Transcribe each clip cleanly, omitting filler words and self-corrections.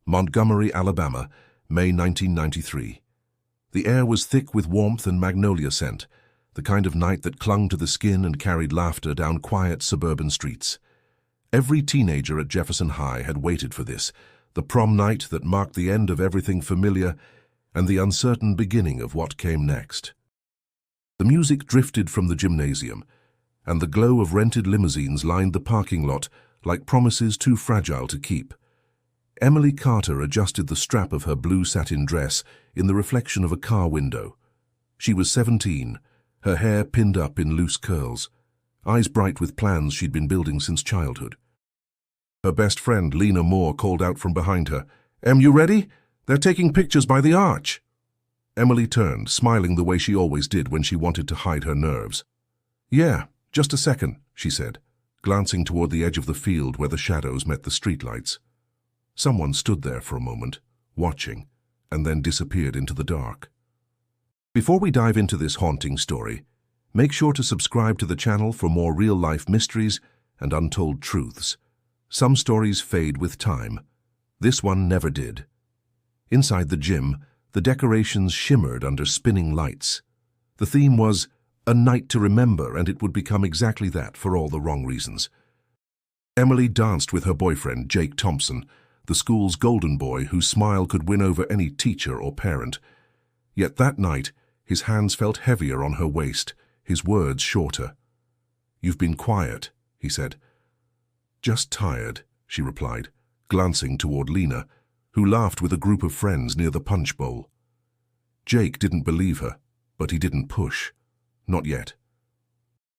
Montgomery, Alabama, May 1993. The air was thick with warmth and magnolia scent, the kind of night that clung to the skin and carried laughter down quiet suburban streets. Every teenager at Jefferson High had waited for this, the prom night that marked the end of everything familiar and the uncertain beginning of what came next. The music drifted from the gymnasium, and the glow of rented limousines lined the parking lot like promises too fragile to keep. Emily Carter adjusted the strap of her blue satin dress in the reflection of a car window. She was 17, her hair pinned up in loose curls, eyes bright with plans she'd been building since childhood. Her best friend, Lena Moore, called out from behind her, "Em, you ready? They're taking pictures by the arch." Emily turned, smiling the way she always did when she wanted to hide her nerves. "Yeah, just a second," she said, glancing toward the edge of the field where the shadows met the streetlights. Someone stood there for a moment, watching, and then disappeared into the dark. Before we dive into this haunting story, make sure to subscribe to the channel for more real-life mysteries and untold truths. Some stories fade with time. This one never did. Inside the gym, the decorations shimmered under spinning lights. The theme was a night to remember, and it would become exactly that for all the wrong reasons. Emily danced with her boyfriend, Jake Thompson, the school's golden boy whose smile could win over any teacher or parent. Yet that night, his hands felt heavier on her waist, his words shorter. "You've been quiet," he said. "Just tired," she replied, glancing toward Lena, who laughed with a group of friends near the punch bowl. Jake didn't believe her, but he didn't push. Not yet.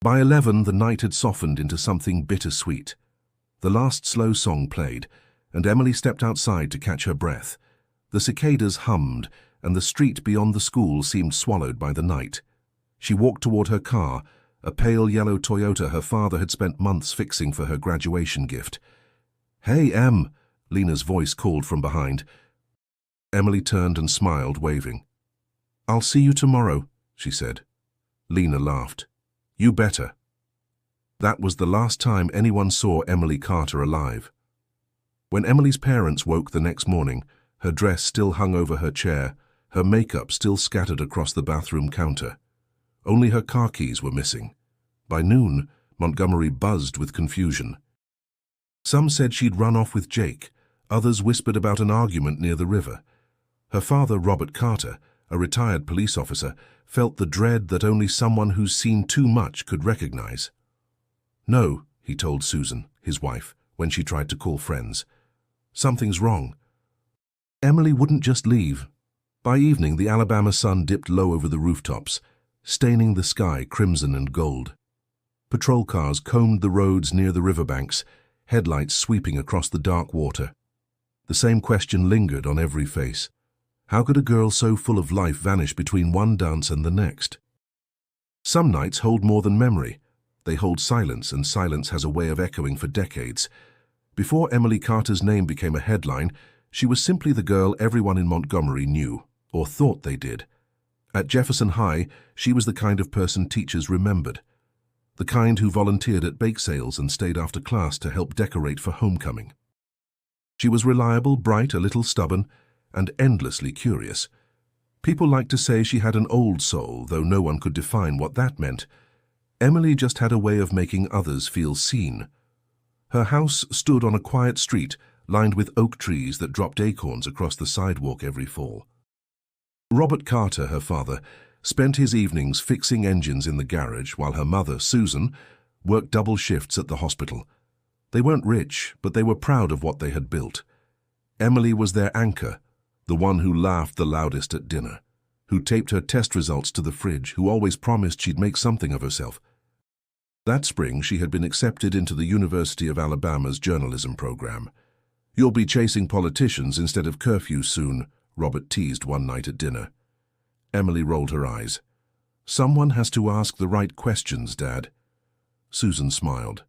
By 11, the night had softened into something bittersweet. The last slow song played, and Emily stepped outside to catch her breath. The cicadas hummed, and the street beyond the school seemed swallowed by the night. She walked toward her car, a pale yellow Toyota her father had spent months fixing for her graduation gift. "Hey, Em," Lena's voice called from behind. Emily turned and smiled, waving. "I'll see you tomorrow," she said. Lena laughed. "You better." That was the last time anyone saw Emily Carter alive. When Emily's parents woke the next morning, her dress still hung over her chair, her makeup still scattered across the bathroom counter. Only her car keys were missing. By noon, Montgomery buzzed with confusion. Some said she'd run off with Jake, others whispered about an argument near the river. Her father, Robert Carter, a retired police officer, felt the dread that only someone who's seen too much could recognize. "No," he told Susan, his wife, when she tried to call friends. "Something's wrong." Emily wouldn't just leave. By evening, the Alabama sun dipped low over the rooftops, staining the sky crimson and gold. Patrol cars combed the roads near the riverbanks, headlights sweeping across the dark water. The same question lingered on every face. How could a girl so full of life vanish between one dance and the next? Some nights hold more than memory. They hold silence, and silence has a way of echoing for decades. Before Emily Carter's name became a headline, she was simply the girl everyone in Montgomery knew, or thought they did. At Jefferson High, she was the kind of person teachers remembered. The kind who volunteered at bake sales and stayed after class to help decorate for homecoming. She was reliable, bright, a little stubborn, and endlessly curious. People liked to say she had an old soul, though no one could define what that meant. Emily just had a way of making others feel seen. Her house stood on a quiet street lined with oak trees that dropped acorns across the sidewalk every fall. Robert Carter, her father, spent his evenings fixing engines in the garage while her mother, Susan, worked double shifts at the hospital. They weren't rich, but they were proud of what they had built. Emily was their anchor, the one who laughed the loudest at dinner, who taped her test results to the fridge, who always promised she'd make something of herself. That spring, she had been accepted into the University of Alabama's journalism program. "You'll be chasing politicians instead of curfew soon," Robert teased one night at dinner. Emily rolled her eyes. "Someone has to ask the right questions, Dad." Susan smiled.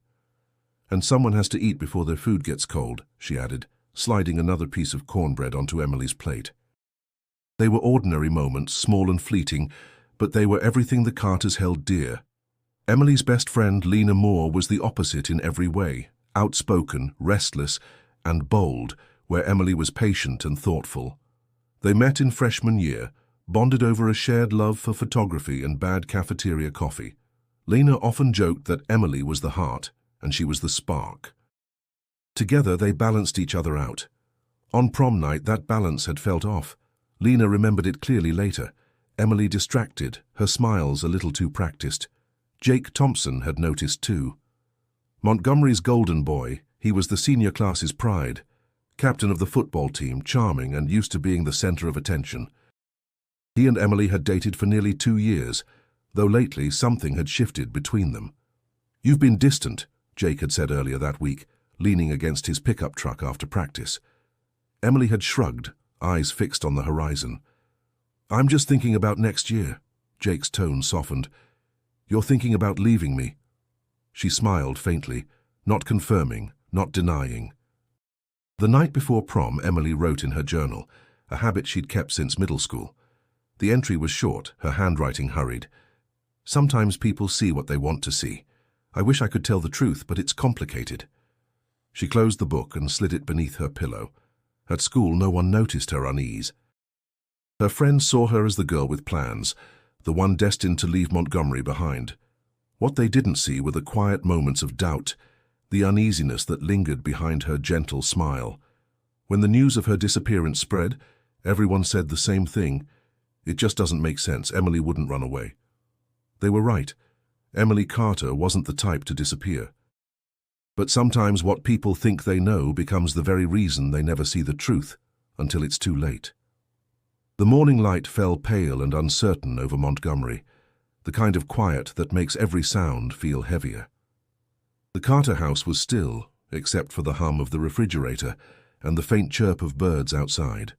"And someone has to eat before their food gets cold," she added, sliding another piece of cornbread onto Emily's plate. They were ordinary moments, small and fleeting, but they were everything the Carters held dear. Emily's best friend, Lena Moore, was the opposite in every way, outspoken, restless, and bold, where Emily was patient and thoughtful. They met in freshman year, bonded over a shared love for photography and bad cafeteria coffee. Lena often joked that Emily was the heart and she was the spark. Together they balanced each other out. On prom night, that balance had felt off. Lena remembered it clearly later. Emily distracted, her smiles a little too practiced. Jake Thompson had noticed too. Montgomery's golden boy, he was the senior class's pride. Captain of the football team, charming and used to being the center of attention. He and Emily had dated for nearly 2 years, though lately something had shifted between them. "You've been distant," Jake had said earlier that week, leaning against his pickup truck after practice. Emily had shrugged, eyes fixed on the horizon. "I'm just thinking about next year." Jake's tone softened. "You're thinking about leaving me?" She smiled faintly, not confirming, not denying. The night before prom, Emily wrote in her journal, a habit she'd kept since middle school. The entry was short, her handwriting hurried. "Sometimes people see what they want to see. I wish I could tell the truth, but it's complicated." She closed the book and slid it beneath her pillow. At school, no one noticed her unease. Her friends saw her as the girl with plans, the one destined to leave Montgomery behind. What they didn't see were the quiet moments of doubt, the uneasiness that lingered behind her gentle smile. When the news of her disappearance spread, everyone said the same thing. "It just doesn't make sense. Emily wouldn't run away." They were right. Emily Carter wasn't the type to disappear. But sometimes what people think they know becomes the very reason they never see the truth, until it's too late. The morning light fell pale and uncertain over Montgomery, the kind of quiet that makes every sound feel heavier. The Carter house was still, except for the hum of the refrigerator and the faint chirp of birds outside.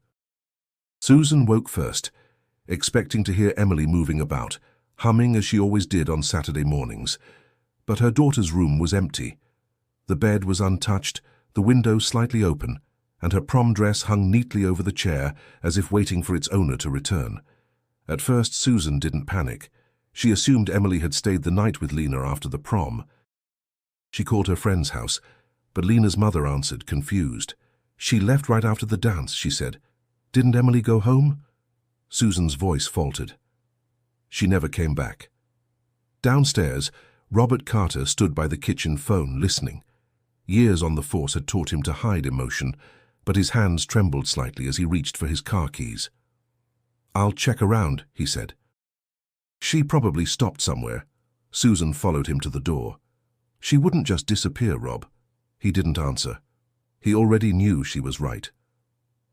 Susan woke first, expecting to hear Emily moving about, humming as she always did on Saturday mornings. But her daughter's room was empty. The bed was untouched, the window slightly open, and her prom dress hung neatly over the chair as if waiting for its owner to return. At first, Susan didn't panic. She assumed Emily had stayed the night with Lena after the prom. She called her friend's house, but Lena's mother answered, confused. "She left right after the dance," she said. "Didn't Emily go home?" Susan's voice faltered. She never came back. Downstairs, Robert Carter stood by the kitchen phone, listening. Years on the force had taught him to hide emotion, but his hands trembled slightly as he reached for his car keys. "I'll check around," he said. She probably stopped somewhere. Susan followed him to the door. "She wouldn't just disappear, Rob." He didn't answer. He already knew she was right.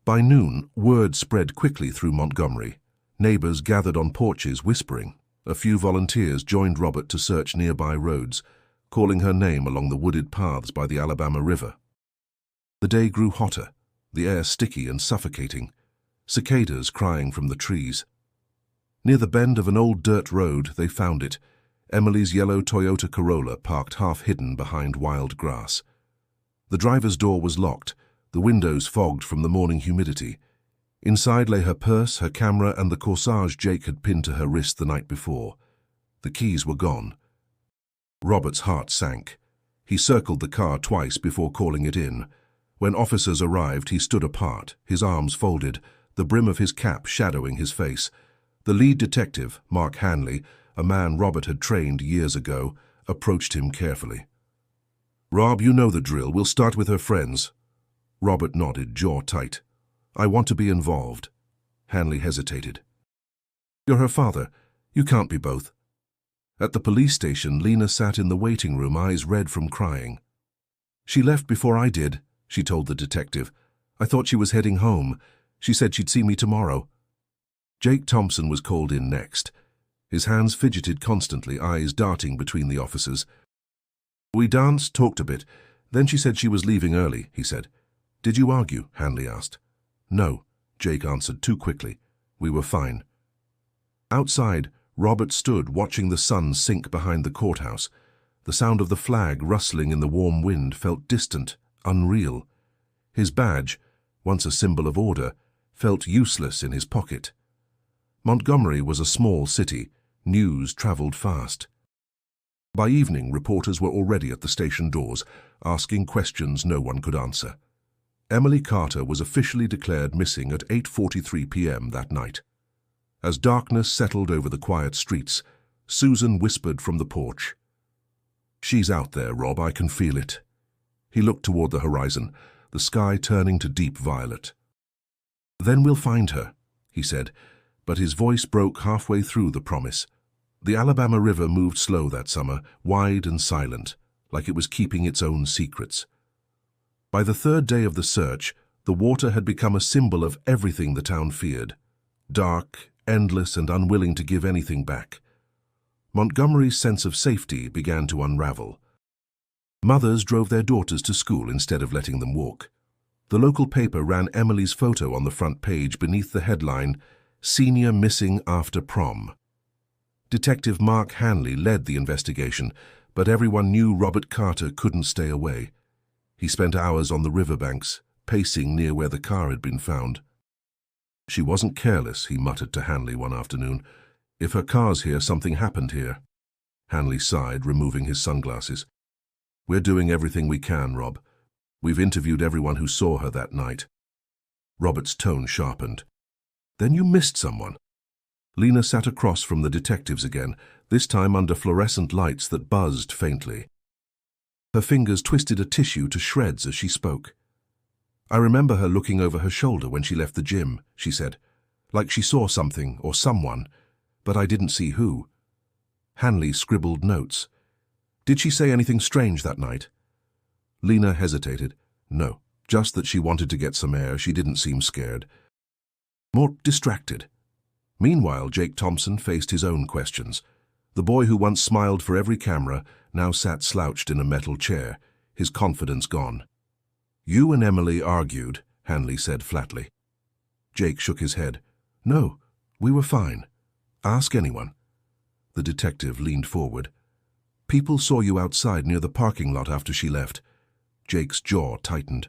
By noon, word spread quickly through Montgomery. Neighbors gathered on porches whispering. A few volunteers joined Robert to search nearby roads, calling her name along the wooded paths by the Alabama River. The day grew hotter, the air sticky and suffocating, cicadas crying from the trees. Near the bend of an old dirt road, they found it, Emily's yellow Toyota Corolla parked half hidden behind wild grass. The driver's door was locked, the windows fogged from the morning humidity. Inside lay her purse, her camera, and the corsage Jake had pinned to her wrist the night before. The keys were gone. Robert's heart sank. He circled the car twice before calling it in. When officers arrived, he stood apart, his arms folded, the brim of his cap shadowing his face. The lead detective, Mark Hanley, a man Robert had trained years ago, approached him carefully. "Rob, you know the drill. We'll start with her friends." Robert nodded, jaw tight. "I want to be involved." Hanley hesitated. "You're her father. You can't be both." At the police station, Lena sat in the waiting room, eyes red from crying. "She left before I did," she told the detective. "I thought she was heading home. She said she'd see me tomorrow." Jake Thompson was called in next. His hands fidgeted constantly, eyes darting between the officers. "We danced, talked a bit. Then she said she was leaving early," he said. "Did you argue?" Hanley asked. "No," Jake answered too quickly. "We were fine." Outside, Robert stood watching the sun sink behind the courthouse. The sound of the flag rustling in the warm wind felt distant, unreal. His badge, once a symbol of order, felt useless in his pocket. Montgomery was a small city. News traveled fast. By evening, reporters were already at the station doors, asking questions no one could answer. Emily Carter was officially declared missing at 8:43 p.m. that night. As darkness settled over the quiet streets, Susan whispered from the porch, "She's out there, Rob, I can feel it." He looked toward the horizon, the sky turning to deep violet. "Then we'll find her," he said, but his voice broke halfway through the promise. The Alabama River moved slow that summer, wide and silent, like it was keeping its own secrets. By the third day of the search, the water had become a symbol of everything the town feared. Dark, endless, and unwilling to give anything back. Montgomery's sense of safety began to unravel. Mothers drove their daughters to school instead of letting them walk. The local paper ran Emily's photo on the front page beneath the headline, "Senior Missing After Prom." Detective Mark Hanley led the investigation, but everyone knew Robert Carter couldn't stay away. He spent hours on the riverbanks, pacing near where the car had been found. "She wasn't careless," he muttered to Hanley one afternoon. "If her car's here, something happened here." Hanley sighed, removing his sunglasses. "We're doing everything we can, Rob. We've interviewed everyone who saw her that night." Robert's tone sharpened. "Then you missed someone." Lena sat across from the detectives again, this time under fluorescent lights that buzzed faintly. Her fingers twisted a tissue to shreds as she spoke. "I remember her looking over her shoulder when she left the gym," she said, "like she saw something or someone, but I didn't see who." Hanley scribbled notes. "Did she say anything strange that night?" Lena hesitated. "No, just that she wanted to get some air. She didn't seem scared. More distracted." Meanwhile, Jake Thompson faced his own questions. The boy who once smiled for every camera now sat slouched in a metal chair, his confidence gone. "You and Emily argued," Hanley said flatly. Jake shook his head. "No, we were fine. Ask anyone." The detective leaned forward. "People saw you outside near the parking lot after she left." Jake's jaw tightened.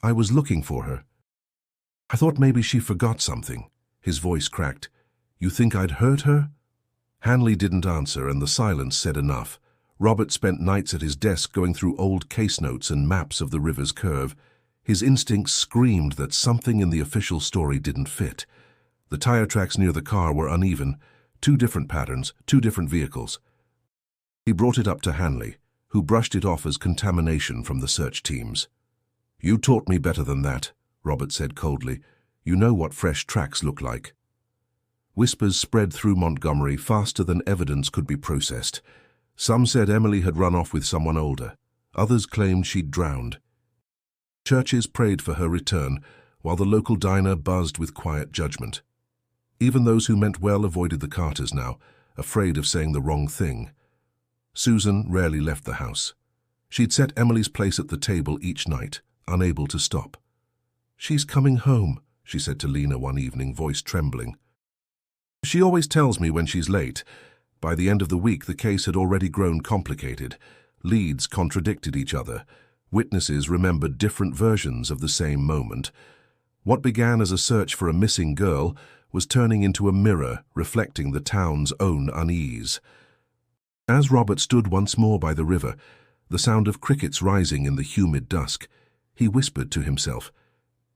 "I was looking for her. I thought maybe she forgot something." His voice cracked. "You think I'd hurt her?" Hanley didn't answer, and the silence said enough. Robert spent nights at his desk going through old case notes and maps of the river's curve. His instincts screamed that something in the official story didn't fit. The tire tracks near the car were uneven, 2 different patterns, 2 different vehicles. He brought it up to Hanley, who brushed it off as contamination from the search teams. "You taught me better than that," Robert said coldly. "You know what fresh tracks look like." Whispers spread through Montgomery faster than evidence could be processed. Some said Emily had run off with someone older. Others claimed she'd drowned. Churches prayed for her return, while the local diner buzzed with quiet judgment. Even those who meant well avoided the Carters now, afraid of saying the wrong thing. Susan rarely left the house. She'd set Emily's place at the table each night, unable to stop. "She's coming home," she said to Lena one evening, voice trembling. "She always tells me when she's late." By the end of the week, the case had already grown complicated. Leads contradicted each other. Witnesses remembered different versions of the same moment. What began as a search for a missing girl was turning into a mirror reflecting the town's own unease. As Robert stood once more by the river, the sound of crickets rising in the humid dusk, he whispered to himself,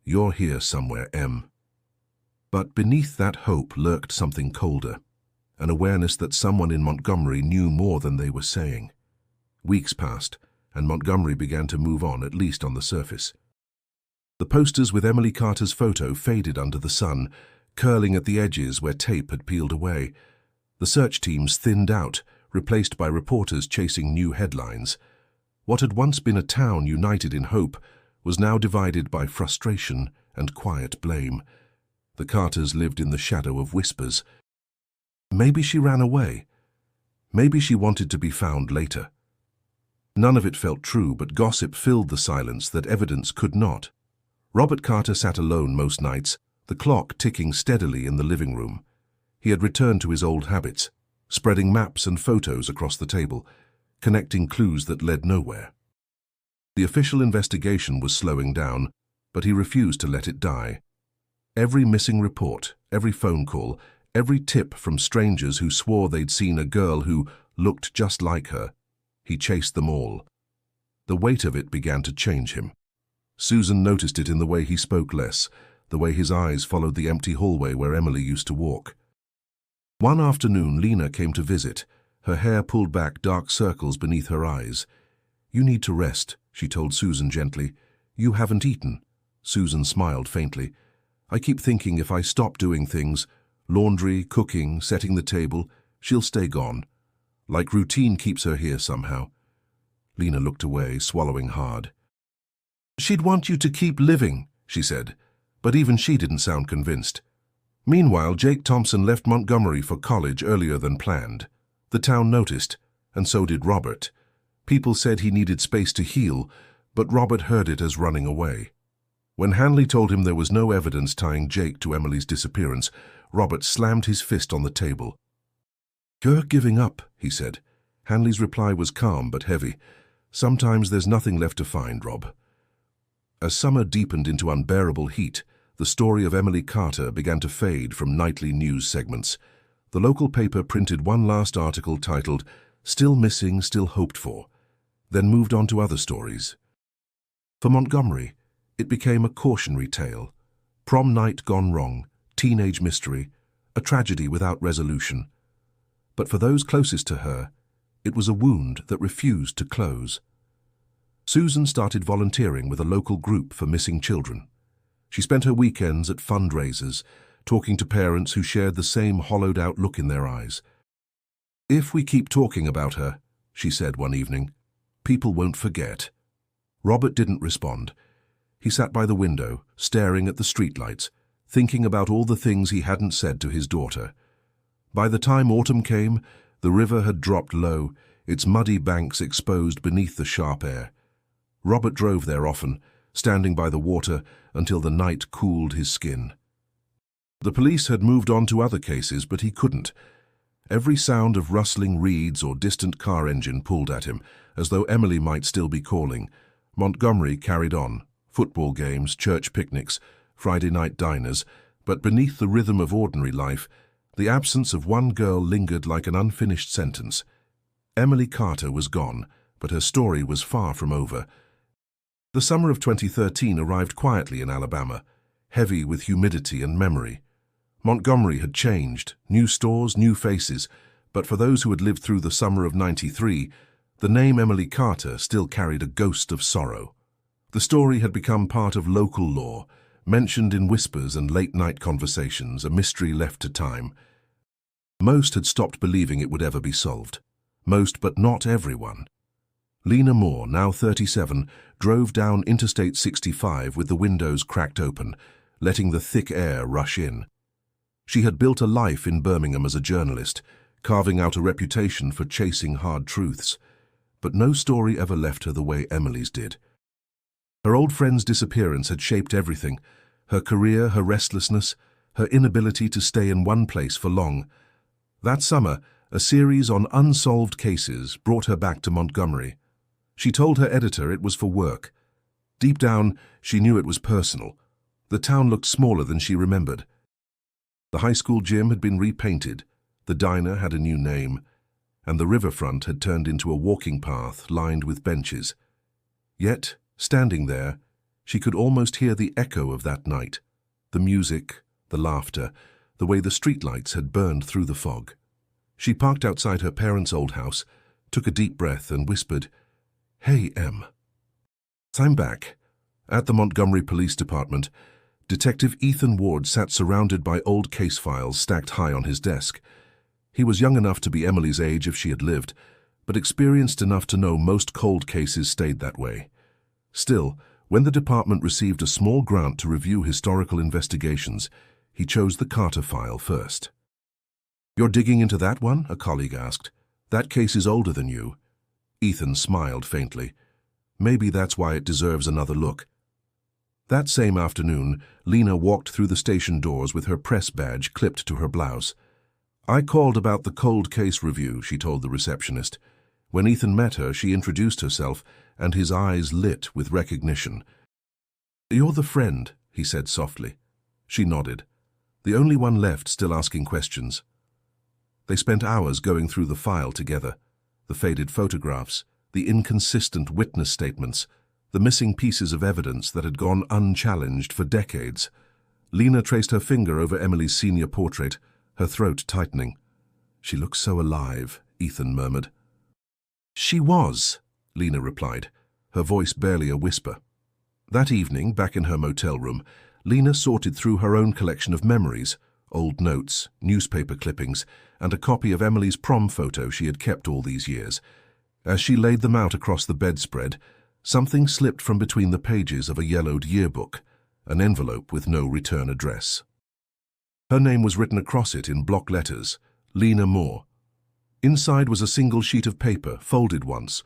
"You're here somewhere, Em." But beneath that hope lurked something colder, an awareness that someone in Montgomery knew more than they were saying. Weeks passed, and Montgomery began to move on, at least on the surface. The posters with Emily Carter's photo faded under the sun, curling at the edges where tape had peeled away. The search teams thinned out, replaced by reporters chasing new headlines. What had once been a town united in hope was now divided by frustration and quiet blame. The Carters lived in the shadow of whispers. Maybe she ran away. Maybe she wanted to be found later. None of it felt true, but gossip filled the silence that evidence could not. Robert Carter sat alone most nights, the clock ticking steadily in the living room. He had returned to his old habits, spreading maps and photos across the table, connecting clues that led nowhere. The official investigation was slowing down, but he refused to let it die. Every missing report, every phone call, every tip from strangers who swore they'd seen a girl who looked just like her, he chased them all. The weight of it began to change him. Susan noticed it in the way he spoke less, the way his eyes followed the empty hallway where Emily used to walk. One afternoon, Lena came to visit, her hair pulled back, dark circles beneath her eyes. "You need to rest," she told Susan gently. "You haven't eaten." Susan smiled faintly. "I keep thinking if I stop doing things, laundry, cooking, setting the table, she'll stay gone. Like routine keeps her here somehow." Lena looked away, swallowing hard. "She'd want you to keep living," she said, but even she didn't sound convinced. Meanwhile, Jake Thompson left Montgomery for college earlier than planned. The town noticed, and so did Robert. People said he needed space to heal, but Robert heard it as running away. When Hanley told him there was no evidence tying Jake to Emily's disappearance, Robert slammed his fist on the table. "You're giving up," he said. Hanley's reply was calm but heavy. "Sometimes there's nothing left to find, Rob." As summer deepened into unbearable heat, the story of Emily Carter began to fade from nightly news segments. The local paper printed one last article titled, "Still Missing, Still Hoped For," then moved on to other stories. For Montgomery, it became a cautionary tale. Prom night gone wrong, teenage mystery, a tragedy without resolution. But for those closest to her, it was a wound that refused to close. Susan started volunteering with a local group for missing children. She spent her weekends at fundraisers, talking to parents who shared the same hollowed-out look in their eyes. "If we keep talking about her," she said one evening, "people won't forget." Robert didn't respond. He sat by the window, staring at the streetlights, thinking about all the things he hadn't said to his daughter. By the time autumn came, the river had dropped low, its muddy banks exposed beneath the sharp air. Robert drove there often, standing by the water until the night cooled his skin. The police had moved on to other cases, but he couldn't. Every sound of rustling reeds or distant car engine pulled at him, as though Emily might still be calling. Montgomery carried on, football games, church picnics, Friday night diners, but beneath the rhythm of ordinary life, the absence of one girl lingered like an unfinished sentence. Emily Carter was gone, but her story was far from over. The summer of 2013 arrived quietly in Alabama, heavy with humidity and memory. Montgomery had changed, new stores, new faces, but for those who had lived through the summer of '93, the name Emily Carter still carried a ghost of sorrow. The story had become part of local lore, mentioned in whispers and late-night conversations, a mystery left to time. Most had stopped believing it would ever be solved. Most, but not everyone. Lena Moore, now 37, drove down Interstate 65 with the windows cracked open, letting the thick air rush in. She had built a life in Birmingham as a journalist, carving out a reputation for chasing hard truths. But no story ever left her the way Emily's did. Her old friend's disappearance had shaped everything, her career, her restlessness, her inability to stay in one place for long. That summer, a series on unsolved cases brought her back to Montgomery. She told her editor it was for work. Deep down, she knew it was personal. The town looked smaller than she remembered. The high school gym had been repainted, the diner had a new name, and the riverfront had turned into a walking path lined with benches. Yet, standing there, she could almost hear the echo of that night, the music, the laughter, the way the streetlights had burned through the fog. She parked outside her parents' old house, took a deep breath and whispered, "Hey, Em." I'm back. At the Montgomery Police Department, Detective Ethan Ward sat surrounded by old case files stacked high on his desk. He was young enough to be Emily's age if she had lived, but experienced enough to know most cold cases stayed that way. Still, when the department received a small grant to review historical investigations, he chose the Carter file first. "You're digging into that one?" a colleague asked. "That case is older than you." Ethan smiled faintly. "Maybe that's why it deserves another look." That same afternoon, Lena walked through the station doors with her press badge clipped to her blouse. "I called about the cold case review," she told the receptionist. When Ethan met her, she introduced herself, and his eyes lit with recognition. "You're the friend," he said softly. She nodded. The only one left still asking questions. They spent hours going through the file together. The faded photographs, the inconsistent witness statements, the missing pieces of evidence that had gone unchallenged for decades. Lena traced her finger over Emily's senior portrait, her throat tightening. "She looks so alive," Ethan murmured. "She was," Lena replied, her voice barely a whisper. That evening, back in her motel room, Lena sorted through her own collection of memories, old notes, newspaper clippings, and a copy of Emily's prom photo she had kept all these years. As she laid them out across the bedspread, something slipped from between the pages of a yellowed yearbook, an envelope with no return address. Her name was written across it in block letters, Lena Moore. Inside was a single sheet of paper, folded once.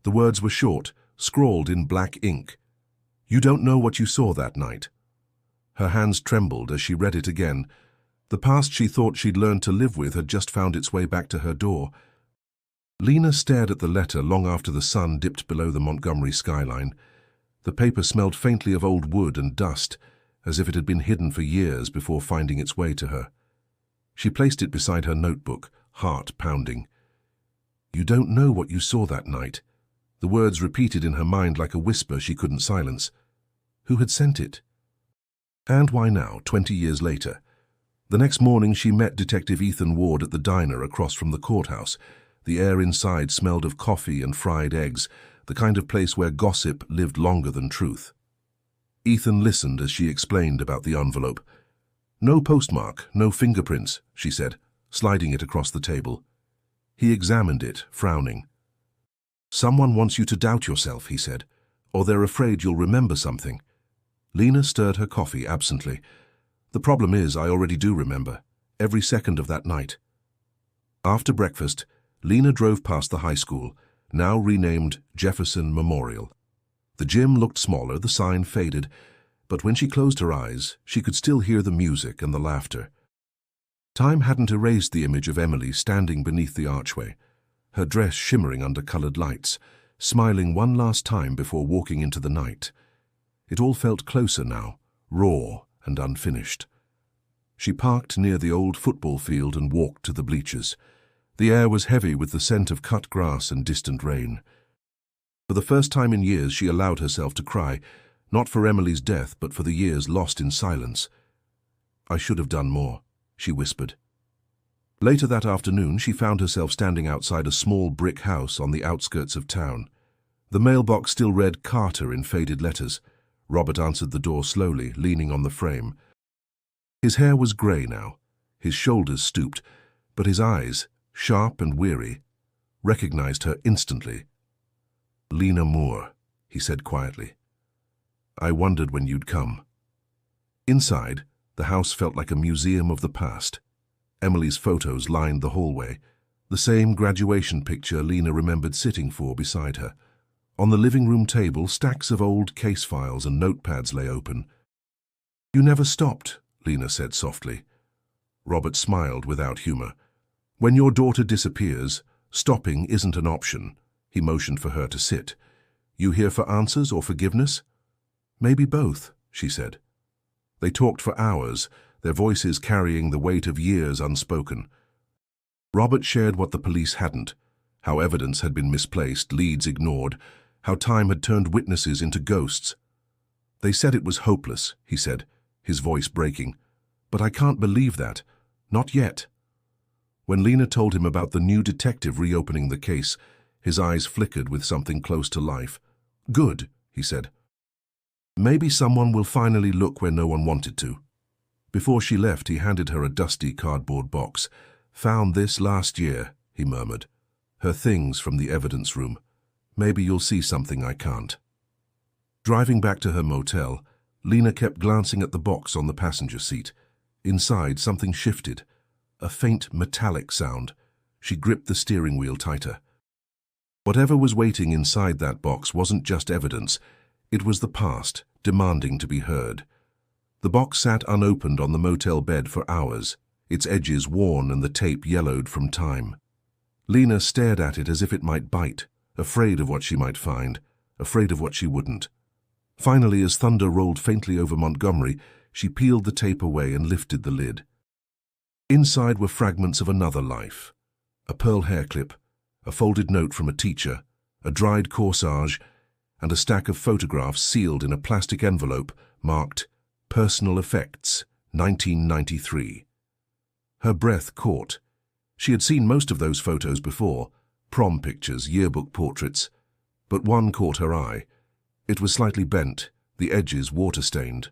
The words were short, scrawled in black ink. "You don't know what you saw that night." Her hands trembled as she read it again. The past she thought she'd learned to live with had just found its way back to her door. Lena stared at the letter long after the sun dipped below the Montgomery skyline. The paper smelled faintly of old wood and dust, as if it had been hidden for years before finding its way to her. She placed it beside her notebook, heart pounding. "You don't know what you saw that night." The words repeated in her mind like a whisper she couldn't silence. Who had sent it? And why now, 20 years later? The next morning she met Detective Ethan Ward at the diner across from the courthouse. The air inside smelled of coffee and fried eggs, the kind of place where gossip lived longer than truth. Ethan listened as she explained about the envelope. "No postmark, no fingerprints," she said, sliding it across the table. He examined it, frowning. "Someone wants you to doubt yourself," he said, "or they're afraid you'll remember something." Lena stirred her coffee absently. "The problem is, I already do remember, every second of that night." After breakfast, Lena drove past the high school, now renamed Jefferson Memorial. The gym looked smaller, the sign faded, but when she closed her eyes, she could still hear the music and the laughter. Time hadn't erased the image of Emily standing beneath the archway, her dress shimmering under colored lights, smiling one last time before walking into the night. It all felt closer now, raw and unfinished. She parked near the old football field and walked to the bleachers. The air was heavy with the scent of cut grass and distant rain. For the first time in years she allowed herself to cry, not for Emily's death but for the years lost in silence. "I should have done more," she whispered. Later that afternoon she found herself standing outside a small brick house on the outskirts of town. The mailbox still read Carter in faded letters. Robert answered the door slowly, leaning on the frame. His hair was grey now, his shoulders stooped, but his eyes, sharp and weary, recognized her instantly. "Lena Moore," he said quietly. "I wondered when you'd come." Inside, the house felt like a museum of the past. Emily's photos lined the hallway, the same graduation picture Lena remembered sitting for beside her. On the living room table, stacks of old case files and notepads lay open. "You never stopped," Lena said softly. Robert smiled without humor. "When your daughter disappears, stopping isn't an option." He motioned for her to sit. "You here for answers or forgiveness?" "Maybe both," she said. They talked for hours, their voices carrying the weight of years unspoken. Robert shared what the police hadn't, how evidence had been misplaced, leads ignored, how time had turned witnesses into ghosts. "They said it was hopeless," he said, his voice breaking. "But I can't believe that. Not yet." When Lena told him about the new detective reopening the case, his eyes flickered with something close to life. "Good," he said. "Maybe someone will finally look where no one wanted to." Before she left, he handed her a dusty cardboard box. "Found this last year," he murmured. "Her things from the evidence room. Maybe you'll see something I can't." Driving back to her motel, Lena kept glancing at the box on the passenger seat. Inside, something shifted. A faint metallic sound. She gripped the steering wheel tighter. Whatever was waiting inside that box wasn't just evidence. It was the past, demanding to be heard. The box sat unopened on the motel bed for hours, its edges worn and the tape yellowed from time. Lena stared at it as if it might bite, afraid of what she might find, afraid of what she wouldn't. Finally, as thunder rolled faintly over Montgomery, she peeled the tape away and lifted the lid. Inside were fragments of another life. A pearl hair clip, a folded note from a teacher, a dried corsage, and a stack of photographs sealed in a plastic envelope marked Personal Effects, 1993. Her breath caught. She had seen most of those photos before, prom pictures, yearbook portraits, but one caught her eye. It was slightly bent, the edges water-stained.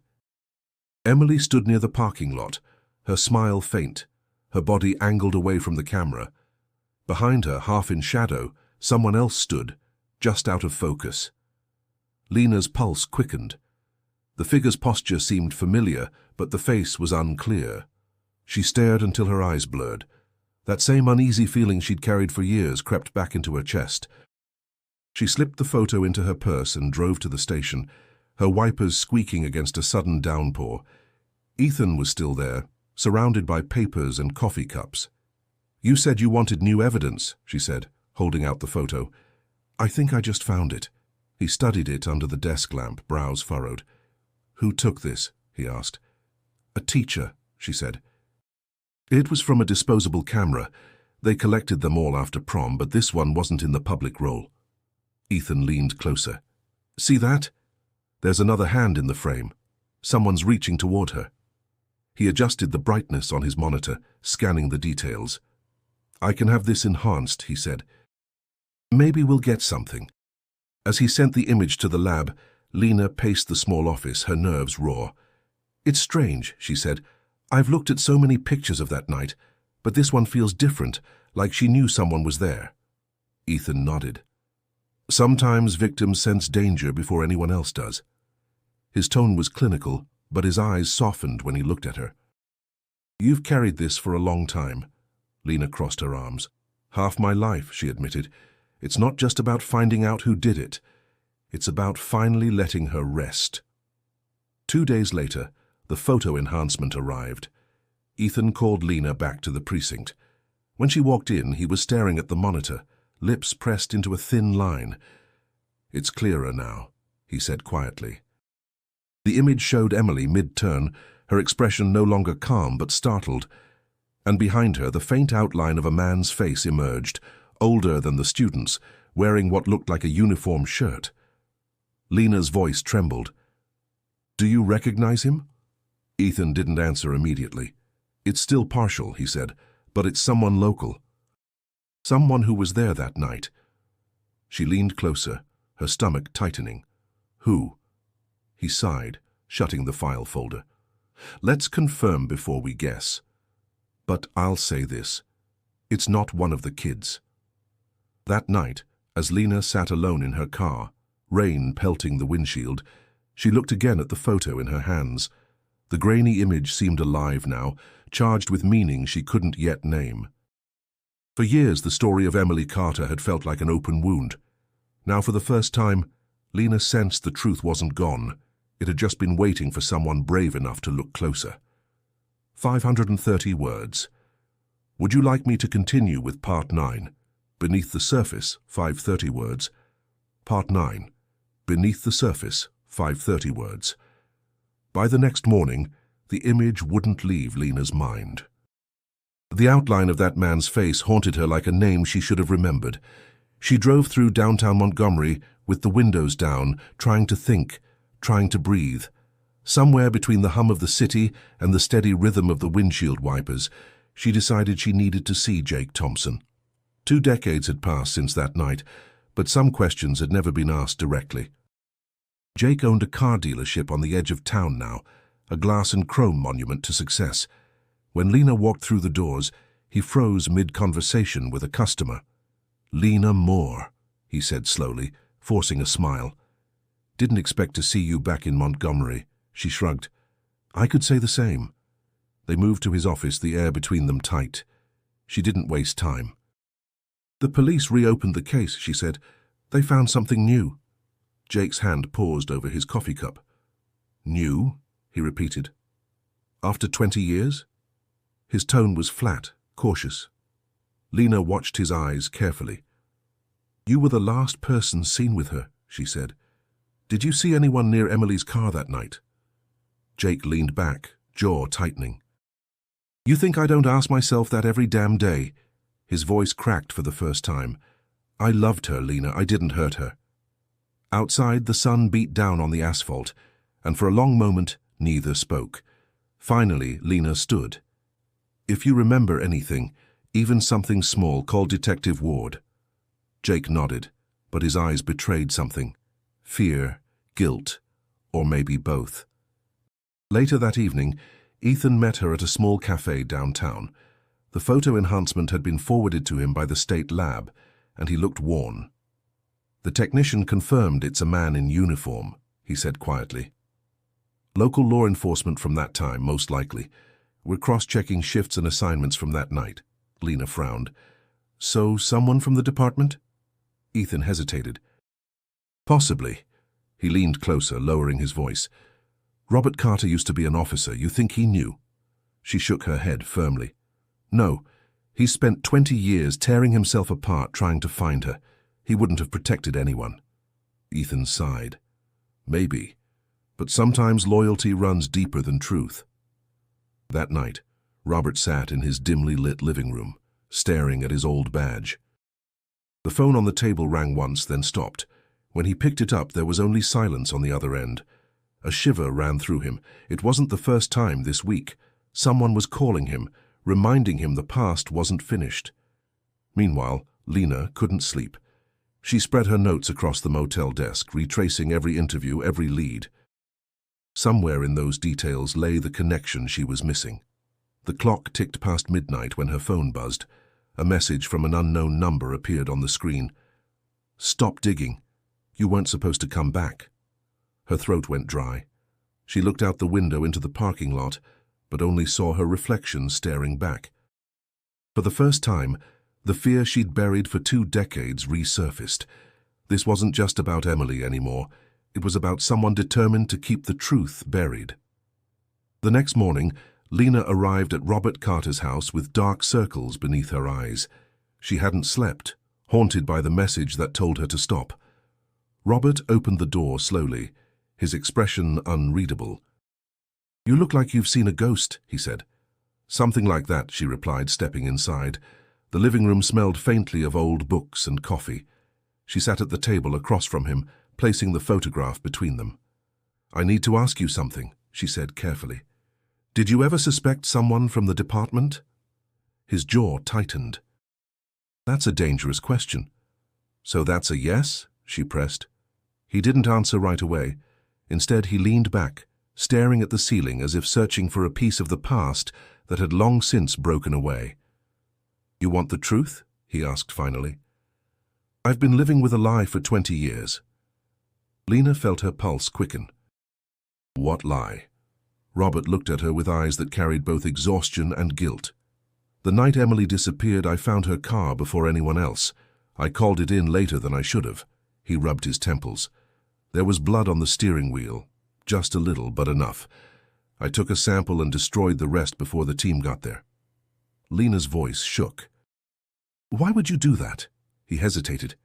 Emily stood near the parking lot, her smile faint, her body angled away from the camera. Behind her, half in shadow, someone else stood, just out of focus. Lena's pulse quickened. The figure's posture seemed familiar, but the face was unclear. She stared until her eyes blurred. That same uneasy feeling she'd carried for years crept back into her chest. She slipped the photo into her purse and drove to the station, her wipers squeaking against a sudden downpour. Ethan was still there, surrounded by papers and coffee cups. "You said you wanted new evidence," she said, holding out the photo. "I think I just found it." He studied it under the desk lamp, brows furrowed. "Who took this?" he asked. "A teacher," she said. It was from a disposable camera. They collected them all after prom, but this one wasn't in the public roll. Ethan leaned closer. "See that? There's another hand in the frame. Someone's reaching toward her." He adjusted the brightness on his monitor, scanning the details. "I can have this enhanced," he said. "Maybe we'll get something." As he sent the image to the lab, Lena paced the small office, her nerves raw. "It's strange," she said. "I've looked at so many pictures of that night, but this one feels different, like she knew someone was there." Ethan nodded. "Sometimes victims sense danger before anyone else does." His tone was clinical, but his eyes softened when he looked at her. "You've carried this for a long time." Lena crossed her arms. "Half my life," she admitted. "It's not just about finding out who did it. It's about finally letting her rest." 2 days later, the photo enhancement arrived. Ethan called Lena back to the precinct. When she walked in, he was staring at the monitor, lips pressed into a thin line. "It's clearer now," he said quietly. The image showed Emily mid-turn, her expression no longer calm but startled, and behind her the faint outline of a man's face emerged, older than the students, wearing what looked like a uniform shirt. Lena's voice trembled. "Do you recognize him?" Ethan didn't answer immediately. "It's still partial," he said, "but it's someone local. Someone who was there that night." She leaned closer, her stomach tightening. "Who?" He sighed, shutting the file folder. "Let's confirm before we guess. But I'll say this. It's not one of the kids." That night, as Lena sat alone in her car, rain pelting the windshield, she looked again at the photo in her hands. The grainy image seemed alive now, charged with meaning she couldn't yet name. For years, the story of Emily Carter had felt like an open wound. Now, for the first time, Lena sensed the truth wasn't gone. It had just been waiting for someone brave enough to look closer. 530 words. Would you like me to continue with Part 9? Beneath the Surface, 530 words. Part 9. Beneath the Surface, 530 words. By the next morning, the image wouldn't leave Lena's mind. The outline of that man's face haunted her like a name she should have remembered. She drove through downtown Montgomery with the windows down, trying to think, trying to breathe. Somewhere between the hum of the city and the steady rhythm of the windshield wipers, she decided she needed to see Jake Thompson. 2 decades had passed since that night, but some questions had never been asked directly. Jake owned a car dealership on the edge of town now, a glass and chrome monument to success. When Lena walked through the doors, he froze mid-conversation with a customer. "Lena Moore," he said slowly, forcing a smile. "Didn't expect to see you back in Montgomery," she shrugged. "I could say the same." They moved to his office, the air between them tight. She didn't waste time. "The police reopened the case," she said. "They found something new." Jake's hand paused over his coffee cup. "New?" he repeated. "After 20 years?" His tone was flat, cautious. Lena watched his eyes carefully. "You were the last person seen with her," she said. "Did you see anyone near Emily's car that night?" Jake leaned back, jaw tightening. "You think I don't ask myself that every damn day?" His voice cracked for the first time. "I loved her, Lena. I didn't hurt her." Outside, the sun beat down on the asphalt, and for a long moment, neither spoke. Finally, Lena stood. "If you remember anything, even something small, call Detective Ward." Jake nodded, but his eyes betrayed something. Fear, guilt, or maybe both. Later that evening, Ethan met her at a small cafe downtown. The photo enhancement had been forwarded to him by the state lab, and he looked worn. "The technician confirmed it's a man in uniform," he said quietly. "Local law enforcement from that time, most likely. We're cross-checking shifts and assignments from that night." Lena frowned. "So someone from the department?" Ethan hesitated. "Possibly." He leaned closer, lowering his voice. "Robert Carter used to be an officer. You think he knew?" She shook her head firmly. "No. He spent 20 years tearing himself apart trying to find her. He wouldn't have protected anyone." Ethan sighed. "Maybe. But sometimes loyalty runs deeper than truth." That night, Robert sat in his dimly lit living room, staring at his old badge. The phone on the table rang once, then stopped. When he picked it up, there was only silence on the other end. A shiver ran through him. It wasn't the first time this week. Someone was calling him, reminding him the past wasn't finished. Meanwhile, Lena couldn't sleep. She spread her notes across the motel desk, retracing every interview, every lead. Somewhere in those details lay the connection she was missing. The clock ticked past midnight when her phone buzzed. A message from an unknown number appeared on the screen. "Stop digging. You weren't supposed to come back." Her throat went dry. She looked out the window into the parking lot, but only saw her reflection staring back. For the first time, the fear she'd buried for 2 decades resurfaced. This wasn't just about Emily anymore. It was about someone determined to keep the truth buried. The next morning, Lena arrived at Robert Carter's house with dark circles beneath her eyes. She hadn't slept, haunted by the message that told her to stop. Robert opened the door slowly, his expression unreadable. "You look like you've seen a ghost," he said. "Something like that," she replied, stepping inside. The living room smelled faintly of old books and coffee. She sat at the table across from him, placing the photograph between them. "I need to ask you something," she said carefully. "Did you ever suspect someone from the department?" His jaw tightened. "That's a dangerous question." "So that's a yes?" she pressed. He didn't answer right away. Instead, he leaned back, staring at the ceiling as if searching for a piece of the past that had long since broken away. "You want the truth?" he asked finally. "I've been living with a lie for 20 years. Lena felt her pulse quicken. "What lie?" Robert looked at her with eyes that carried both exhaustion and guilt. "The night Emily disappeared, I found her car before anyone else. I called it in later than I should have." He rubbed his temples. "There was blood on the steering wheel. Just a little, but enough. I took a sample and destroyed the rest before the team got there." Lena's voice shook. "Why would you do that?" He hesitated.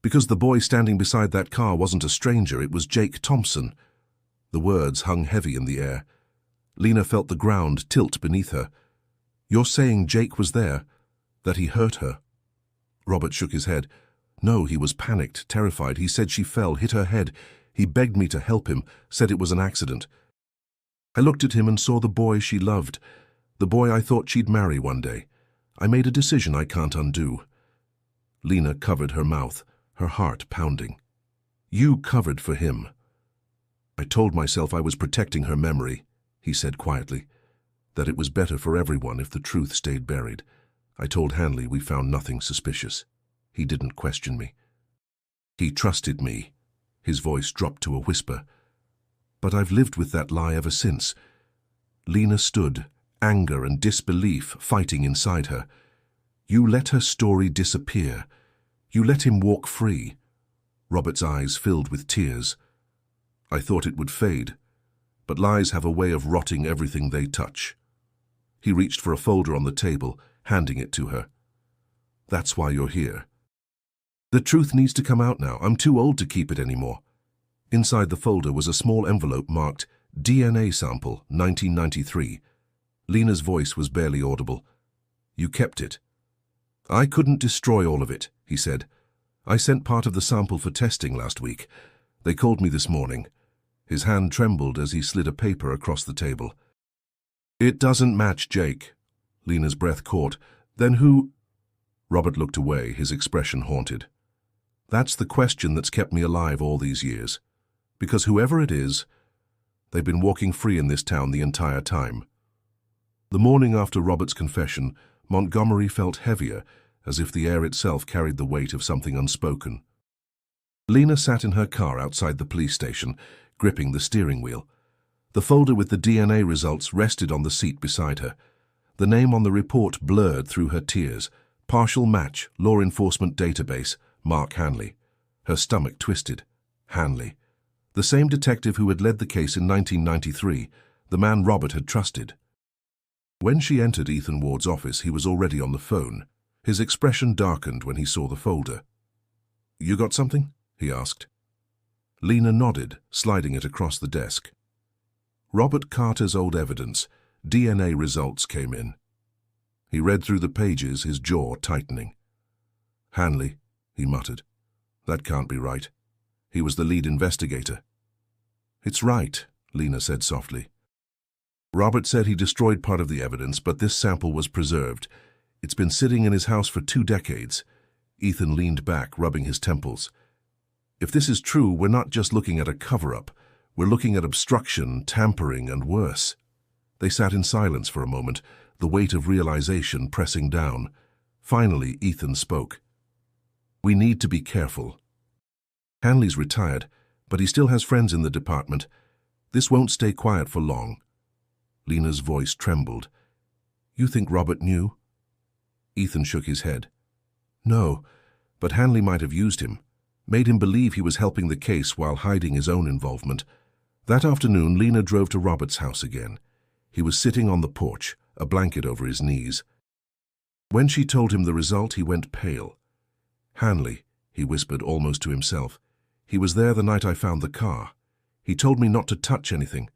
"Because the boy standing beside that car wasn't a stranger, it was Jake Thompson." The words hung heavy in the air. Lena felt the ground tilt beneath her. "You're saying Jake was there? That he hurt her?" Robert shook his head. "No, he was panicked, terrified. He said she fell, hit her head. He begged me to help him, said it was an accident. I looked at him and saw the boy she loved, the boy I thought she'd marry one day. I made a decision I can't undo." Lena covered her mouth, her heart pounding. "You covered for him." "I told myself I was protecting her memory," he said quietly, "that it was better for everyone if the truth stayed buried. I told Hanley we found nothing suspicious. He didn't question me. He trusted me." His voice dropped to a whisper. "But I've lived with that lie ever since." Lena stood, anger and disbelief fighting inside her. "You let her story disappear. You let him walk free." Robert's eyes filled with tears. "I thought it would fade, but lies have a way of rotting everything they touch." He reached for a folder on the table, handing it to her. "That's why you're here. The truth needs to come out now. I'm too old to keep it anymore." Inside the folder was a small envelope marked DNA sample 1993. Lena's voice was barely audible. "You kept it." "I couldn't destroy all of it," he said. "I sent part of the sample for testing last week. They called me this morning. His hand trembled as he slid a paper across the table. It doesn't match Jake. Lena's breath caught. Then who? Robert looked away, his expression haunted. That's the question that's kept me alive all these years. Because whoever it is, they've been walking free in this town the entire time. The morning after Robert's confession, Montgomery felt heavier, as if the air itself carried the weight of something unspoken. Lena sat in her car outside the police station, gripping the steering wheel. The folder with the DNA results rested on the seat beside her. The name on the report blurred through her tears. Partial match, law enforcement database, Mark Hanley. Her stomach twisted. Hanley. The same detective who had led the case in 1993, the man Robert had trusted. When she entered Ethan Ward's office, he was already on the phone. His expression darkened when he saw the folder. You got something? He asked. Lena nodded, sliding it across the desk. Robert Carter's old evidence, DNA results came in. He read through the pages, his jaw tightening. Hanley, he muttered. That can't be right. He was the lead investigator. It's right, Lena said softly. Robert said he destroyed part of the evidence, but this sample was preserved. It's been sitting in his house for 2 decades. Ethan leaned back, rubbing his temples. If this is true, we're not just looking at a cover-up. We're looking at obstruction, tampering, and worse. They sat in silence for a moment, the weight of realization pressing down. Finally, Ethan spoke. We need to be careful. Hanley's retired, but he still has friends in the department. This won't stay quiet for long. Lena's voice trembled. You think Robert knew? Ethan shook his head. No, but Hanley might have used him, made him believe he was helping the case while hiding his own involvement. That afternoon, Lena drove to Robert's house again. He was sitting on the porch, a blanket over his knees. When she told him the result, he went pale. Hanley, he whispered almost to himself. He was there the night I found the car. He told me not to touch anything.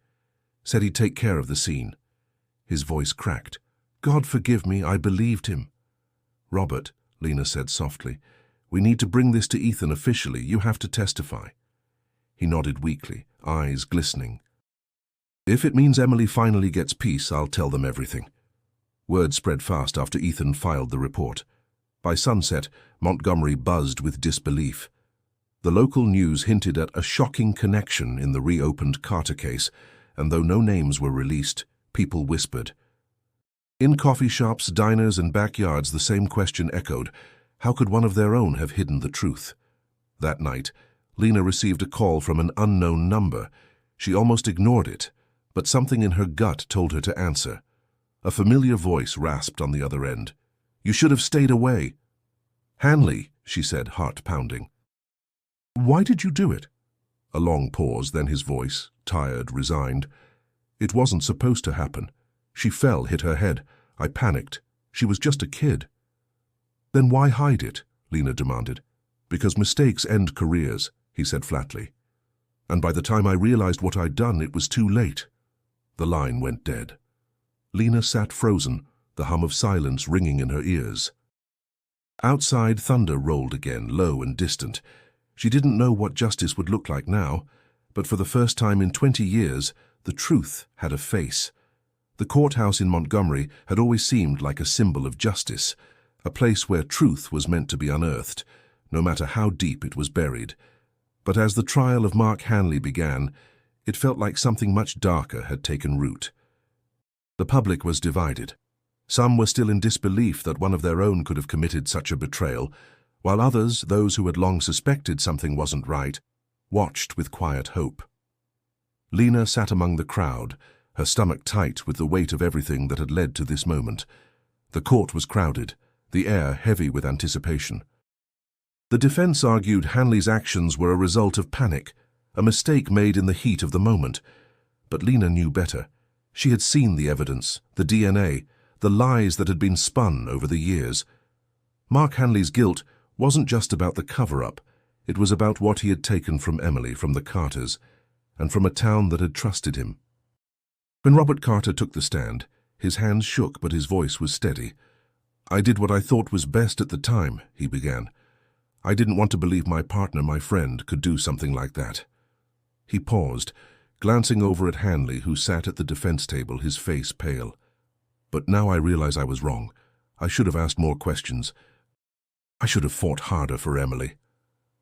Said he'd take care of the scene. His voice cracked. God forgive me, I believed him. Robert, Lena said softly, we need to bring this to Ethan officially. You have to testify. He nodded weakly, eyes glistening. If it means Emily finally gets peace, I'll tell them everything. Word spread fast after Ethan filed the report. By sunset, Montgomery buzzed with disbelief. The local news hinted at a shocking connection in the reopened Carter case, and though no names were released, people whispered. In coffee shops, diners, and backyards, the same question echoed. How could one of their own have hidden the truth? That night, Lena received a call from an unknown number. She almost ignored it, but something in her gut told her to answer. A familiar voice rasped on the other end. You should have stayed away. Hanley, she said, heart pounding. Why did you do it? A long pause, then his voice, tired, resigned. It wasn't supposed to happen. She fell, hit her head. I panicked. She was just a kid. Then why hide it? Lena demanded. Because mistakes end careers, he said flatly. And by the time I realized what I'd done, it was too late. The line went dead. Lena sat frozen, the hum of silence ringing in her ears. Outside, thunder rolled again, low and distant. She didn't know what justice would look like now, but for the first time in 20 years, the truth had a face. The courthouse in Montgomery had always seemed like a symbol of justice, a place where truth was meant to be unearthed, no matter how deep it was buried. But as the trial of Mark Hanley began, it felt like something much darker had taken root. The public was divided. Some were still in disbelief that one of their own could have committed such a betrayal, while others, those who had long suspected something wasn't right, watched with quiet hope. Lena sat among the crowd, her stomach tight with the weight of everything that had led to this moment. The court was crowded, the air heavy with anticipation. The defense argued Hanley's actions were a result of panic, a mistake made in the heat of the moment. But Lena knew better. She had seen the evidence, the DNA, the lies that had been spun over the years. Mark Hanley's guilt wasn't just about the cover-up. It was about what he had taken from Emily, from the Carters, and from a town that had trusted him. When Robert Carter took the stand, his hands shook but his voice was steady. I did what I thought was best at the time, he began. I didn't want to believe my partner, my friend, could do something like that. He paused, glancing over at Hanley, who sat at the defense table, his face pale. "But now I realize I was wrong. I should have asked more questions. I should have fought harder for Emily."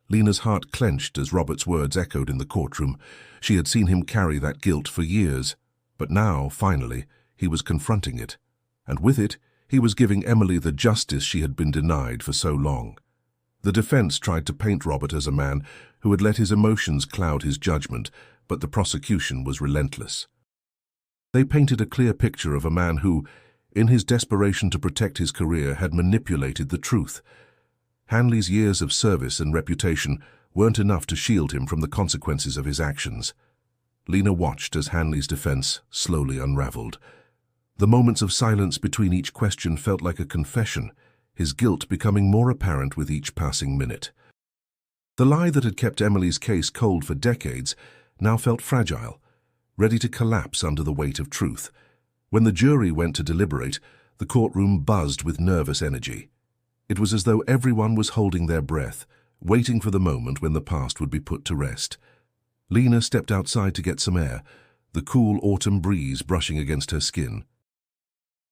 Lena's heart clenched as Robert's words echoed in the courtroom. She had seen him carry that guilt for years, but now, finally, he was confronting it. And with it, he was giving Emily the justice she had been denied for so long. The defense tried to paint Robert as a man who had let his emotions cloud his judgment, but the prosecution was relentless. They painted a clear picture of a man who, in his desperation to protect his career, had manipulated the truth. Hanley's years of service and reputation weren't enough to shield him from the consequences of his actions. Lena watched as Hanley's defense slowly unraveled. The moments of silence between each question felt like a confession, his guilt becoming more apparent with each passing minute. The lie that had kept Emily's case cold for decades now felt fragile, ready to collapse under the weight of truth. When the jury went to deliberate, the courtroom buzzed with nervous energy. It was as though everyone was holding their breath, waiting for the moment when the past would be put to rest. Lena stepped outside to get some air, the cool autumn breeze brushing against her skin.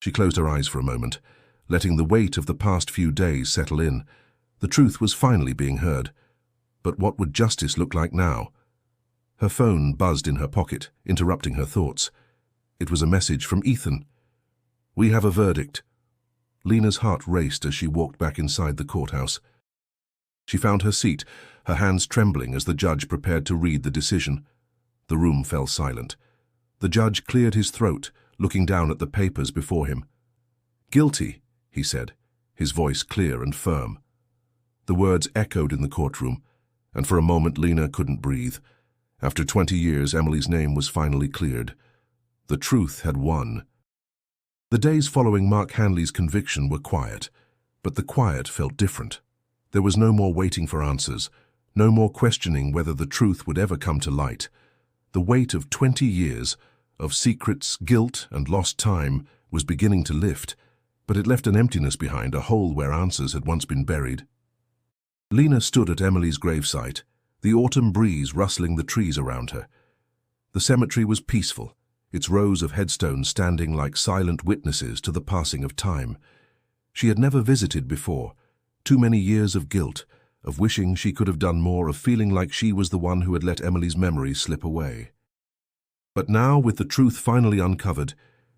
She closed her eyes for a moment, letting the weight of the past few days settle in. The truth was finally being heard. But what would justice look like now? Her phone buzzed in her pocket, interrupting her thoughts. It was a message from Ethan. "We have a verdict." Lena's heart raced as she walked back inside the courthouse. She found her seat, her hands trembling as the judge prepared to read the decision. The room fell silent. The judge cleared his throat, looking down at the papers before him. "Guilty," he said, his voice clear and firm. The words echoed in the courtroom, and for a moment Lena couldn't breathe. After 20 years, Emily's name was finally cleared. The truth had won. The days following Mark Hanley's conviction were quiet, but the quiet felt different. There was no more waiting for answers, no more questioning whether the truth would ever come to light. The weight of 20 years, of secrets, guilt, and lost time, was beginning to lift, but it left an emptiness behind, a hole where answers had once been buried. Lena stood at Emily's gravesite, the autumn breeze rustling the trees around her. The cemetery was peaceful, its rows of headstones standing like silent witnesses to the passing of time. She had never visited before. Too many years of guilt, of wishing she could have done more, of feeling like she was the one who had let Emily's memory slip away. But now, with the truth finally uncovered,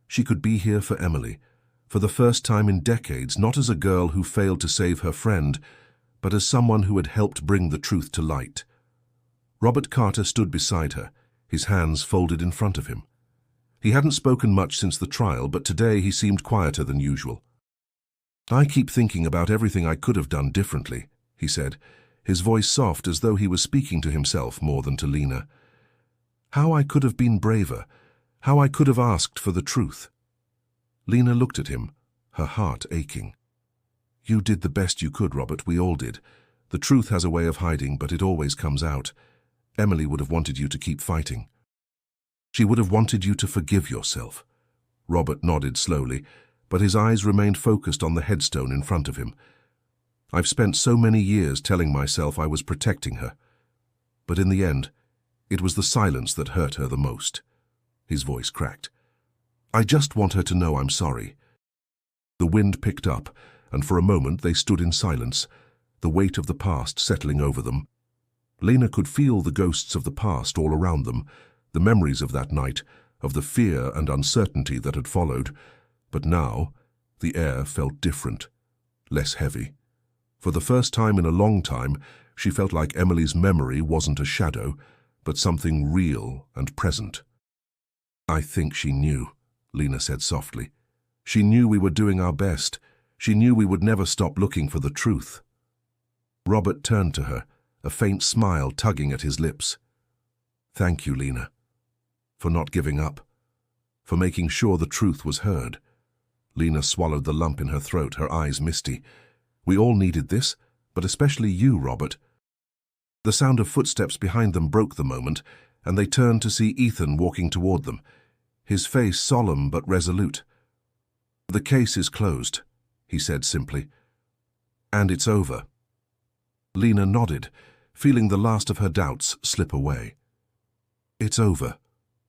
she could be here for Emily, for the first time in decades, not as a girl who failed to save her friend, but as someone who had helped bring the truth to light. Robert Carter stood beside her, his hands folded in front of him. He hadn't spoken much since the trial, but today he seemed quieter than usual. "I keep thinking about everything I could have done differently," he said, his voice soft as though he was speaking to himself more than to Lena. "How I could have been braver, how I could have asked for the truth." Lena looked at him, her heart aching. "You did the best you could, Robert, we all did. The truth has a way of hiding, but it always comes out. Emily would have wanted you to keep fighting. She would have wanted you to forgive yourself." Robert nodded slowly, but his eyes remained focused on the headstone in front of him. "I've spent so many years telling myself I was protecting her. But in the end, it was the silence that hurt her the most." His voice cracked. "I just want her to know I'm sorry." The wind picked up, and for a moment they stood in silence, the weight of the past settling over them. Lena could feel the ghosts of the past all around them, the memories of that night, of the fear and uncertainty that had followed. But now, the air felt different, less heavy. For the first time in a long time, she felt like Emily's memory wasn't a shadow, but something real and present. "I think she knew," Lena said softly. "She knew we were doing our best. She knew we would never stop looking for the truth." Robert turned to her, a faint smile tugging at his lips. "Thank you, Lena, for not giving up, for making sure the truth was heard." Lena swallowed the lump in her throat, her eyes misty. "We all needed this, but especially you, Robert." The sound of footsteps behind them broke the moment, and they turned to see Ethan walking toward them, his face solemn but resolute. "The case is closed," he said simply. "And it's over." Lena nodded, feeling the last of her doubts slip away. "It's over,"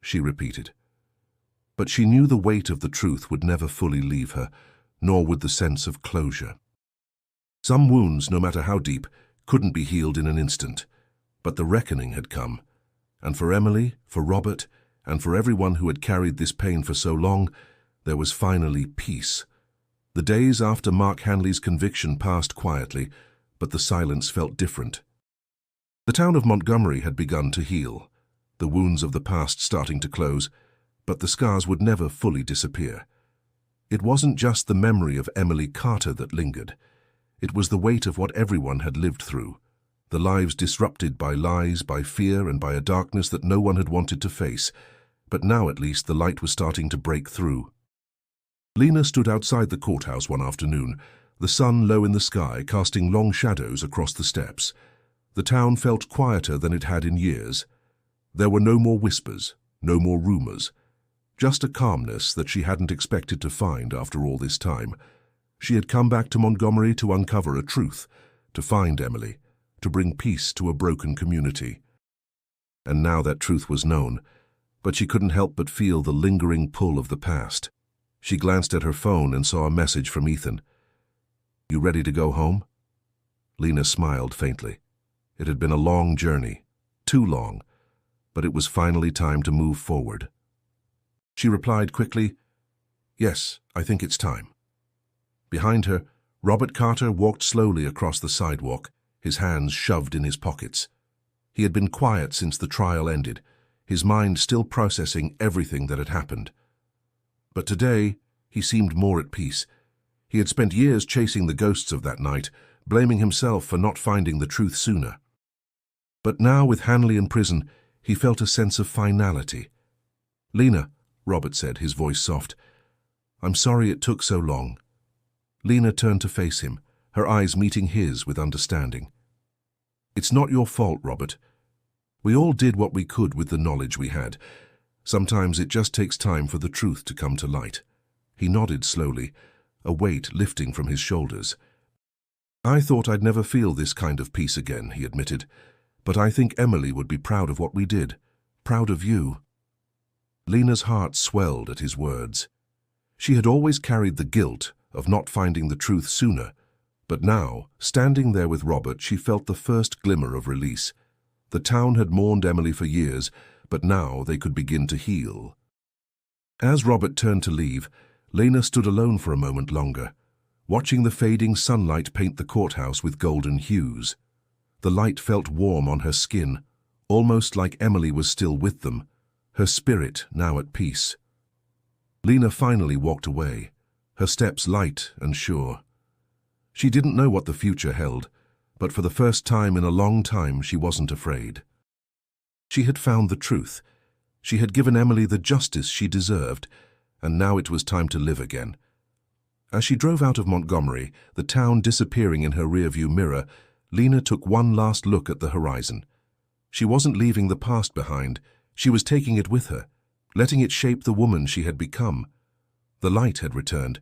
she repeated. But she knew the weight of the truth would never fully leave her, nor would the sense of closure. Some wounds, no matter how deep, couldn't be healed in an instant. But the reckoning had come. And for Emily, for Robert, and for everyone who had carried this pain for so long, there was finally peace. The days after Mark Hanley's conviction passed quietly, but the silence felt different. The town of Montgomery had begun to heal, the wounds of the past starting to close, but the scars would never fully disappear. It wasn't just the memory of Emily Carter that lingered. It was the weight of what everyone had lived through, the lives disrupted by lies, by fear, and by a darkness that no one had wanted to face. But now at least the light was starting to break through. Lena stood outside the courthouse one afternoon, the sun low in the sky casting long shadows across the steps. The town felt quieter than it had in years. There were no more whispers, no more rumors. Just a calmness that she hadn't expected to find after all this time. She had come back to Montgomery to uncover a truth, to find Emily, to bring peace to a broken community. And now that truth was known, but she couldn't help but feel the lingering pull of the past. She glanced at her phone and saw a message from Ethan. "You ready to go home?" Lena smiled faintly. It had been a long journey, too long, but it was finally time to move forward. She replied quickly, "Yes, I think it's time." Behind her, Robert Carter walked slowly across the sidewalk, his hands shoved in his pockets. He had been quiet since the trial ended, his mind still processing everything that had happened. But today, he seemed more at peace. He had spent years chasing the ghosts of that night, blaming himself for not finding the truth sooner. But now, with Hanley in prison, he felt a sense of finality. "Lena," Robert said, his voice soft, "I'm sorry it took so long." Lena turned to face him, her eyes meeting his with understanding. "It's not your fault, Robert. We all did what we could with the knowledge we had. Sometimes it just takes time for the truth to come to light." He nodded slowly, a weight lifting from his shoulders. "I thought I'd never feel this kind of peace again," he admitted. "But I think Emily would be proud of what we did. Proud of you." Lena's heart swelled at his words. She had always carried the guilt of not finding the truth sooner, but now, standing there with Robert, she felt the first glimmer of release. The town had mourned Emily for years, but now they could begin to heal. As Robert turned to leave, Lena stood alone for a moment longer, watching the fading sunlight paint the courthouse with golden hues. The light felt warm on her skin, almost like Emily was still with them, her spirit now at peace. Lena finally walked away, her steps light and sure. She didn't know what the future held, but for the first time in a long time she wasn't afraid. She had found the truth. She had given Emily the justice she deserved, and now it was time to live again. As she drove out of Montgomery, the town disappearing in her rearview mirror, Lena took one last look at the horizon. She wasn't leaving the past behind, she was taking it with her, letting it shape the woman she had become. The light had returned,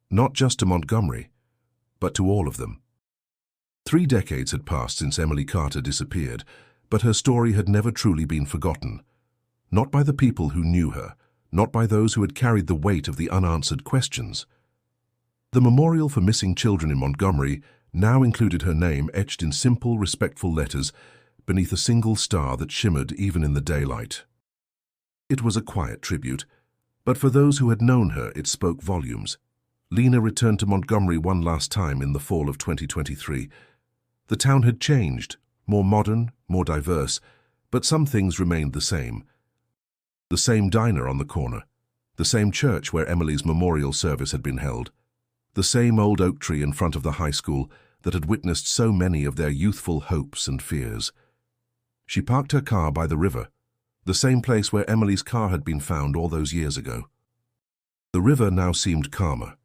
not just to Montgomery, but to all of them. 3 decades had passed since Emily Carter disappeared, but her story had never truly been forgotten. Not by the people who knew her, not by those who had carried the weight of the unanswered questions. The memorial for missing children in Montgomery now included her name etched in simple, respectful letters beneath a single star that shimmered even in the daylight. It was a quiet tribute, but for those who had known her, it spoke volumes. Lena returned to Montgomery one last time in the fall of 2023. The town had changed, more modern, more diverse, but some things remained the same. The same diner on the corner, the same church where Emily's memorial service had been held, the same old oak tree in front of the high school that had witnessed so many of their youthful hopes and fears. She parked her car by the river, the same place where Emily's car had been found all those years ago. The river now seemed calmer,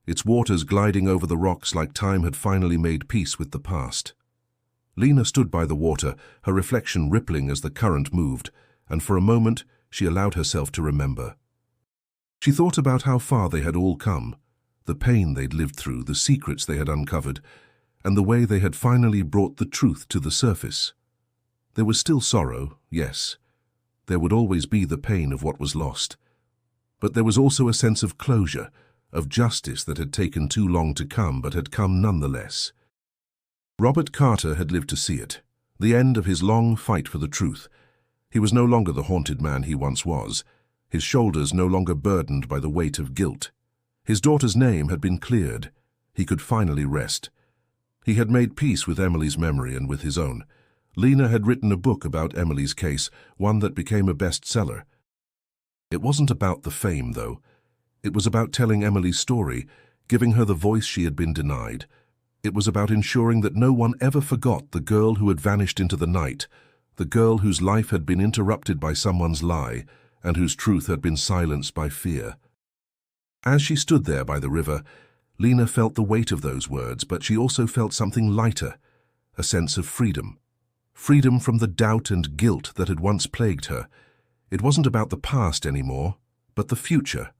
its waters gliding over the rocks like time had finally made peace with the past. Lena stood by the water, her reflection rippling as the current moved, and for a moment she allowed herself to remember. She thought about how far they had all come, the pain they'd lived through, the secrets they had uncovered, and the way they had finally brought the truth to the surface. There was still sorrow, yes. there would always be the pain of what was lost. But there was also a sense of closure, of justice that had taken too long to come but had come nonetheless. Robert Carter had lived to see it, the end of his long fight for the truth. He was no longer the haunted man he once was, his shoulders no longer burdened by the weight of guilt. His daughter's name had been cleared. He could finally rest. He had made peace with Emily's memory and with his own. Lena had written a book about Emily's case, one that became a bestseller. It wasn't about the fame, though. It was about telling Emily's story, giving her the voice she had been denied. It was about ensuring that no one ever forgot the girl who had vanished into the night, the girl whose life had been interrupted by someone's lie, and whose truth had been silenced by fear. As she stood there by the river, Lena felt the weight of those words, but she also felt something lighter, a sense of freedom. Freedom from the doubt and guilt that had once plagued her. It wasn't about the past anymore, but the future.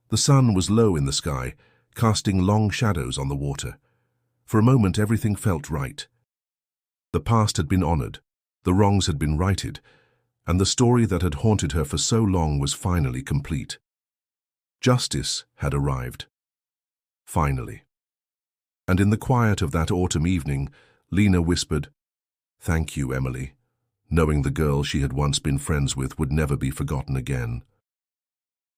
The sun was low in the sky, casting long shadows on the water. For a moment, everything felt right. The past had been honored, the wrongs had been righted, and the story that had haunted her for so long was finally complete. Justice had arrived. Finally. And in the quiet of that autumn evening, Lena whispered, "Thank you, Emily," knowing the girl she had once been friends with would never be forgotten again.